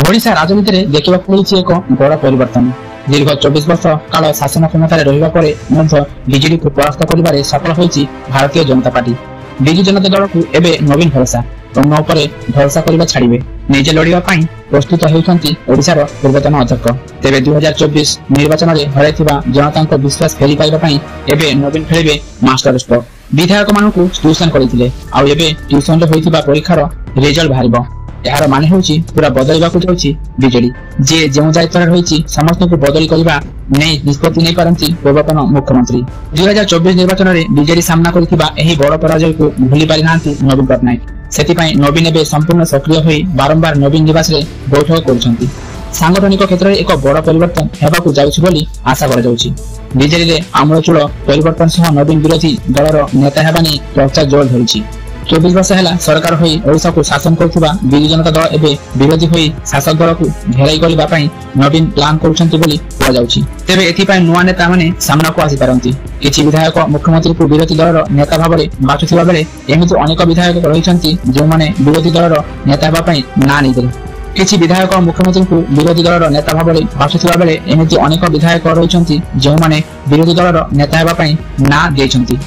ओडिशा राजनीति में देखा मिली एक बड़ परिवर्तन। दीर्घ 24 वर्ष काल शासन क्षमतार रहा बीजेडी को परास्त कर सफल होती भारतीय जनता पार्टी। विजु जनता दल को एवं नवीन भरोसा भरोसा करने छाड़े निजे लड़ाई प्रस्तुत होती ओडिशार पूर्वतन अध्यक्ष। तेरे 2024 निर्वाचन में हर जनता विश्वास फेरी पाइबापी एवं नवीन खेलिए मास्टर स्ट्रोक। विधायक मान ट्यूशन करते ट्यूशन होता परीक्षार रिजल्ट बाहर। यार मान हूँ पूरा बदलवा जाऊँगी बीजेडी जे जो दायित्व रही समस्त को बदली करने नहीं निष्पत्ति नहीं पारती पूर्वतन मुख्यमंत्री। 2024 निर्वाचन में बीजेडी सामना करथिबा एही बड़ पराजय को भूली पारि नांती नवीन पट्टनायक। सेतिपाई नवीन एवं संपूर्ण सक्रिय होई बारंबार नवीन निवास रे बैठक करुछंती। सांगठनिक क्षेत्र में एक बड़ परिवर्तन हेबाकु जाउछि बोली आशा करा जाउछि। बीजेडी रे आमूलचूल परिवर्तन सह नवीन विरोधी दलर नेता हेबानी चर्चा जोर धरिछि। 24 वर्ष है सरकार होई ओडिशा को शासन करुवा विजु जनता दल एवं विरोधी होई शासक दल को घेराई करने नवीन प्लान करुछंती बोली कहा जाउछि। तेबे एथिपाई नुआ नेता माने सामना को आसी पारंती। किछि विधायक मुख्यमंत्री को विरोधी दलर नेता भाव में बाछुथिबा बेले एमिति अनेक विधायक रहिछंती जो माने विरोधी दलर नेता हेबा पई ना नहीं। किछि विधायक मुख्यमंत्री को विरोधी दलर नेता भाव में बाछुथिबा बेले एमिति अनेक विधायक रहिछंती जो माने विरोधी दलर नेता हेबा पई ना देछंती।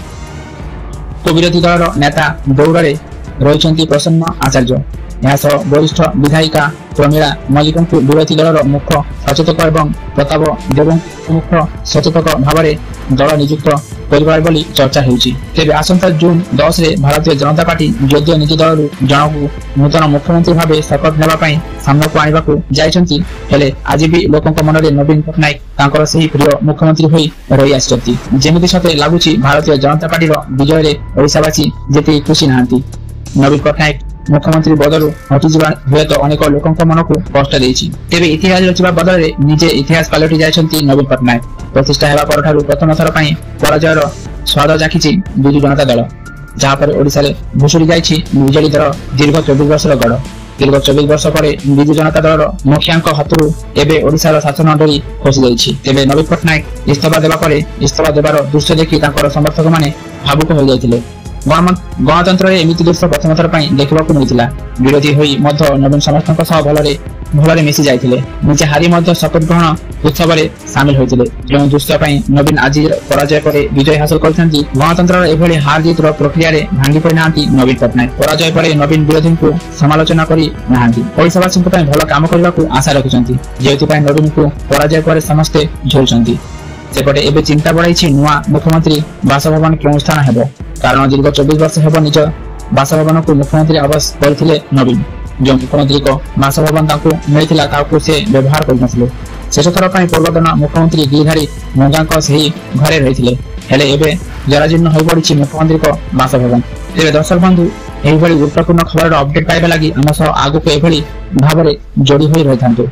तो विरोधी दल नेता दौड़े रही प्रसन्न आचार्य। यहाँ वरिष्ठ विधायिका प्रमीला मल्लिक को विरोधी दलर मुख्य सचेतक और प्रताप देव मुख्य सचेतक भाव में दल नियुक्त कर चर्चा होती। तेज आसंता जून 10 रे भारतीय जनता पार्टी जदिव निज दल जनक नूतन मुख्यमंत्री भाव शपथ नापी सामना को आने को जाइछंती हेले आज भी लोकों मन में नवीन पट्टनायक तांकर सही प्रिय मुख्यमंत्री होई रही आछंती। जेमिति सते लागुची भारतीय जनता पार्टी विजय रे ओडिशावासी जेति खुशी नाहांती। नवीन पट्टनायक मुख्यमंत्री बदलू हटिजा हुए तो अनेक लोकों मन को कष्ट देछि। तेबे इतिहास रचिबा बदल में निजे इतिहास पलटि जाइछंती नवीन पट्टनायक। प्रतिष्ठा हेबा परठारु प्रथम थर पई पराजयर स्वाद जाखिछि विजु जनता दल, जहाँ पर ओडिशा रे भुसुड़ी जाइछि बीजेडी दल दीर्घ 24 वर्षर गड़। दीर्घ 24 वर्ष पर विजु जनता दल मुखिया हाथरू एवं ओडिशार शासन डोरी खसी जाइछि। तेबे नवीन पट्टनायक इस्तीफा देबा परे इस्तीफा देबार दृश्य देखि तांकर समर्थक माने भावुक हो जाइथिले। गणतंत्र में एमती दृश्य प्रथम थर देखा मिलता। विरोधी होई मध्य नवीन समस्त भलरे मिसी जाइथिले। निजे हारी मध्य शपथ ग्रहण उत्सव में सामिल होते। जो दृश्य नवीन आज पराजय पर विजय हासिल करछंती। गणतंत्र एभली हार जीत प्रक्रिया रे भांगी पड़ी नांती नवीन पट्टनायक। पराजय पर नवीन विरोधी को समालोचना करी नांती। ओडिशावासी भल काम करने को आशा रखिछंती, जेउथिपाई नवीन को पराजय पर समस्ते झुलछंती। सेपटे एबे चिंता बढ़ाई नुआ मुख्यमंत्री बासभवन क्यों स्थान हेबो। कारण दीर्घ 24 वर्ष हेबो निज बासभवन को मुख्यमंत्री आवास करथिले नवीन। जो मुख्यमंत्री को बासभवन ताकू मिलिथिला ताकू से व्यवहार करनथिले। शेष थर पई पूर्वतन मुख्यमंत्री गिरिधारी मंगांक सही घरे रहिथिले हेले एबे जराजीर्ण होई पड़िछि मुख्यमंत्री को बासभवन। तेरे दर्शक बंधु एही भली गुरुत्वपूर्ण खबर अपडेट पाइबा लागि हम सह आगु को एभली भाबरे जोड़ी होई रहिथांतु।